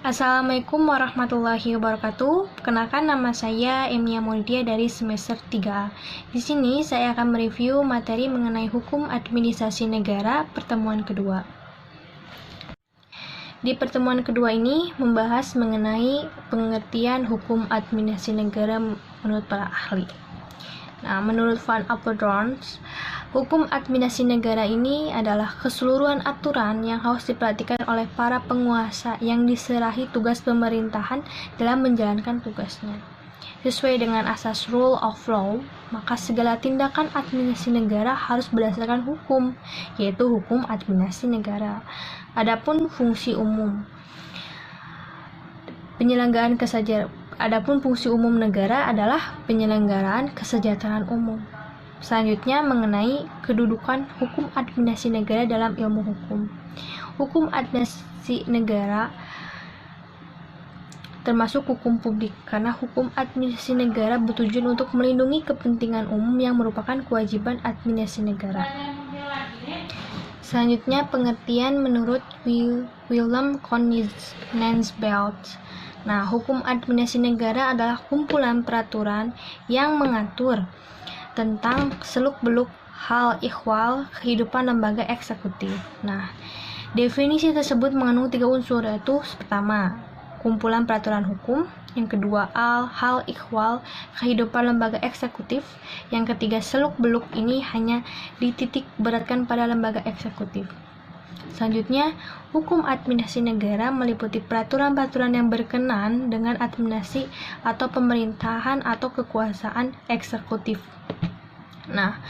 Assalamualaikum warahmatullahi wabarakatuh. Perkenalkan, nama saya Emia Maulidia dari semester 3A. Di sini saya akan mereview materi mengenai hukum administrasi negara pertemuan kedua. Di pertemuan kedua ini membahas mengenai pengertian hukum administrasi negara menurut para ahli. Nah, menurut Van Apeldoorn, hukum administrasi negara ini adalah keseluruhan aturan yang harus diperhatikan oleh para penguasa yang diserahi tugas pemerintahan dalam menjalankan tugasnya. Sesuai dengan asas rule of law, maka segala tindakan administrasi negara harus berdasarkan hukum, yaitu hukum administrasi negara. Adapun fungsi umum negara adalah penyelenggaraan kesejahteraan umum. Selanjutnya mengenai kedudukan hukum administrasi negara dalam ilmu hukum. Hukum administrasi negara termasuk hukum publik, karena hukum administrasi negara bertujuan untuk melindungi kepentingan umum yang merupakan kewajiban administrasi negara. Selanjutnya pengertian menurut Willem Konigsberg. Nah, hukum administrasi negara adalah kumpulan peraturan yang mengatur tentang seluk-beluk hal ehwal kehidupan lembaga eksekutif. Nah, definisi tersebut mengandung 3 unsur, yaitu pertama, kumpulan peraturan hukum, yang kedua, hal ehwal kehidupan lembaga eksekutif, yang ketiga, seluk-beluk ini hanya dititik beratkan pada lembaga eksekutif. Selanjutnya, hukum administrasi negara meliputi peraturan-peraturan yang berkenan dengan administrasi atau pemerintahan atau kekuasaan eksekutif. Nah,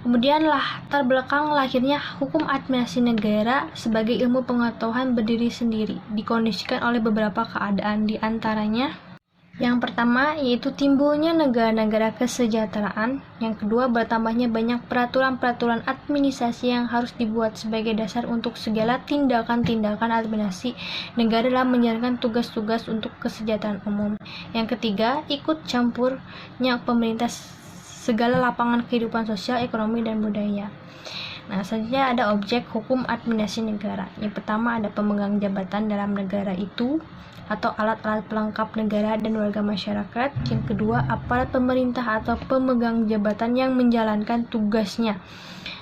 kemudian latar belakang lahirnya hukum administrasi negara sebagai ilmu pengetahuan berdiri sendiri, dikondisikan oleh beberapa keadaan, di antaranya yang pertama yaitu timbulnya negara-negara kesejahteraan, yang kedua bertambahnya banyak peraturan-peraturan administrasi yang harus dibuat sebagai dasar untuk segala tindakan-tindakan administrasi negara dalam menjalankan tugas-tugas untuk kesejahteraan umum. Yang ketiga, ikut campurnya pemerintah segala lapangan kehidupan sosial, ekonomi, dan budaya. Nah, selanjutnya ada objek hukum administrasi negara. Yang pertama ada pemegang jabatan dalam negara itu atau alat-alat pelengkap negara dan warga masyarakat. Yang kedua, aparat pemerintah atau pemegang jabatan yang menjalankan tugasnya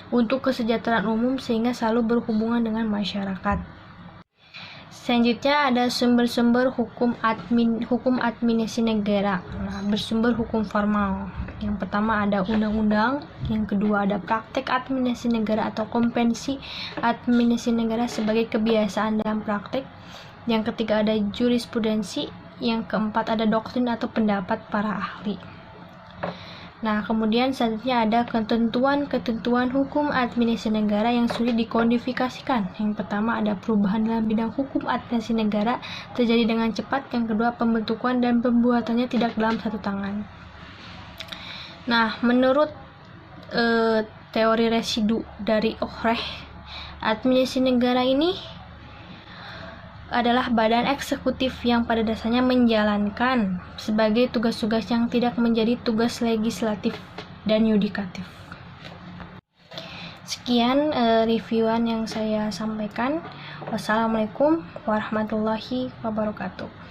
untuk kesejahteraan umum sehingga selalu berhubungan dengan masyarakat. Selanjutnya ada sumber-sumber hukum administrasi negara. Nah, bersumber hukum formal. Yang pertama ada undang-undang, yang kedua ada praktek administrasi negara atau konvensi administrasi negara sebagai kebiasaan dalam praktek, yang ketiga ada jurisprudensi, yang keempat ada doktrin atau pendapat para ahli. Nah, kemudian selanjutnya ada ketentuan-ketentuan hukum administrasi negara yang sulit dikodifikasikan. Yang pertama ada perubahan dalam bidang hukum administrasi negara terjadi dengan cepat, yang kedua pembentukan dan pembuatannya tidak dalam satu tangan. Nah, menurut teori residu dari Ohrecht, administrasi negara ini adalah badan eksekutif yang pada dasarnya menjalankan sebagai tugas-tugas yang tidak menjadi tugas legislatif dan yudikatif. Sekian reviewan yang saya sampaikan. Wassalamualaikum warahmatullahi wabarakatuh.